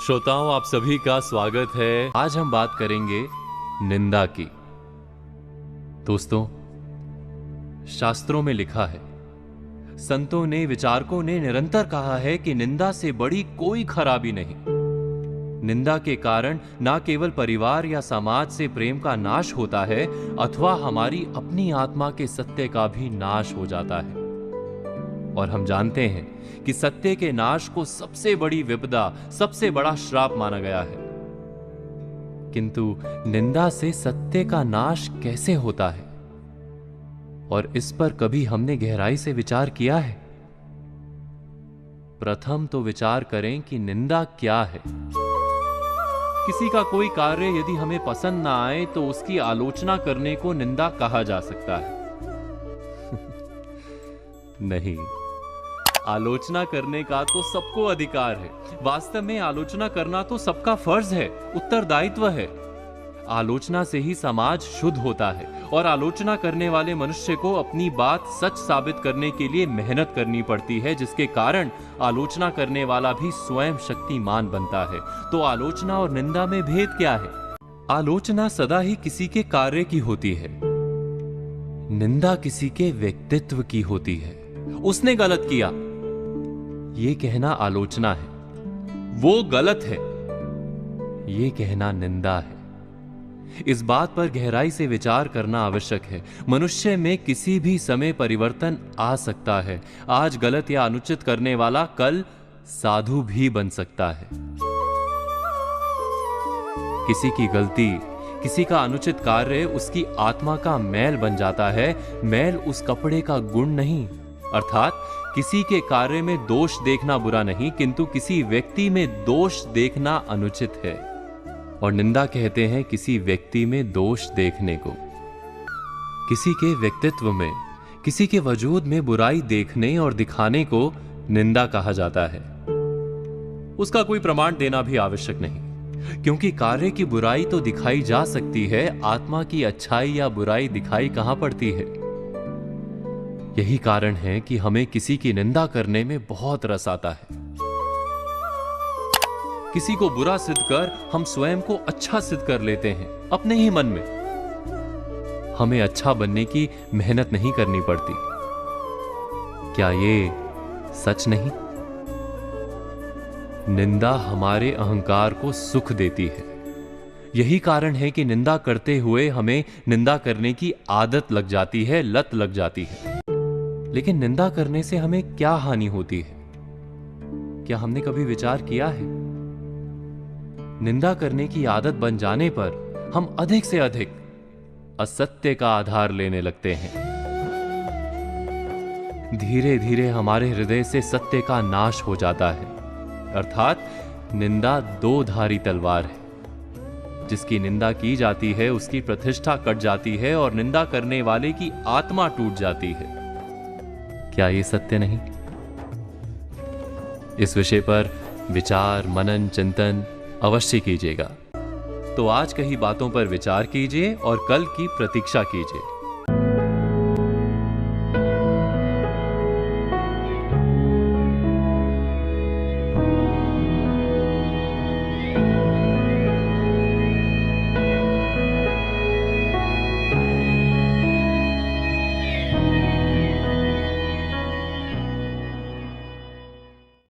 श्रोताओं, आप सभी का स्वागत है। आज हम बात करेंगे निंदा की। दोस्तों, शास्त्रों में लिखा है, संतों ने, विचारकों ने निरंतर कहा है कि निंदा से बड़ी कोई खराबी नहीं। निंदा के कारण ना केवल परिवार या समाज से प्रेम का नाश होता है, अथवा हमारी अपनी आत्मा के सत्य का भी नाश हो जाता है। और हम जानते हैं कि सत्य के नाश को सबसे बड़ी विपदा, सबसे बड़ा श्राप माना गया है। किंतु निंदा से सत्य का नाश कैसे होता है, और इस पर कभी हमने गहराई से विचार किया है? प्रथम तो विचार करें कि निंदा क्या है। किसी का कोई कार्य यदि हमें पसंद ना आए तो उसकी आलोचना करने को निंदा कहा जा सकता है। नहीं, आलोचना करने का तो सबको अधिकार है। वास्तव में आलोचना करना तो सबका फर्ज है, उत्तरदायित्व है। आलोचना से ही समाज शुद्ध होता है, और आलोचना करने वाले मनुष्य को अपनी बात सच साबित करने के लिए मेहनत करनी पड़ती है, जिसके कारण आलोचना करने वाला भी स्वयं शक्तिमान बनता है। तो आलोचना और निंदा में भेद क्या है? आलोचना सदा ही किसी के कार्य की होती है, निंदा किसी के व्यक्तित्व की होती है। उसने गलत किया, ये कहना आलोचना है। वो गलत है, ये कहना निंदा है। इस बात पर गहराई से विचार करना आवश्यक है। मनुष्य में किसी भी समय परिवर्तन आ सकता है। आज गलत या अनुचित करने वाला कल साधु भी बन सकता है। किसी की गलती, किसी का अनुचित कार्य उसकी आत्मा का मैल बन जाता है। मैल उस कपड़े का गुण नहीं। अर्थात किसी के कार्य में दोष देखना बुरा नहीं, किंतु किसी व्यक्ति में दोष देखना अनुचित है। और निंदा कहते हैं किसी व्यक्ति में दोष देखने को। किसी के व्यक्तित्व में, किसी के वजूद में बुराई देखने और दिखाने को निंदा कहा जाता है। उसका कोई प्रमाण देना भी आवश्यक नहीं, क्योंकि कार्य की बुराई तो दिखाई जा सकती है, आत्मा की अच्छाई या बुराई दिखाई कहां पड़ती है। यही कारण है कि हमें किसी की निंदा करने में बहुत रस आता है। किसी को बुरा सिद्ध कर हम स्वयं को अच्छा सिद्ध कर लेते हैं अपने ही मन में। हमें अच्छा बनने की मेहनत नहीं करनी पड़ती। क्या ये सच नहीं? निंदा हमारे अहंकार को सुख देती है। यही कारण है कि निंदा करते हुए हमें निंदा करने की आदत लग जाती है, लत लग जाती है। लेकिन निंदा करने से हमें क्या हानि होती है? क्या हमने कभी विचार किया है? निंदा करने की आदत बन जाने पर हम अधिक से अधिक असत्य का आधार लेने लगते हैं। धीरे धीरे हमारे हृदय से सत्य का नाश हो जाता है। अर्थात निंदा दो धारी तलवार है। जिसकी निंदा की जाती है उसकी प्रतिष्ठा कट जाती है, और निंदा करने वाले की आत्मा टूट जाती है। क्या ये सत्य नहीं? इस विषय पर विचार, मनन, चिंतन अवश्य कीजिएगा। तो आज कही बातों पर विचार कीजिए और कल की प्रतीक्षा कीजिए।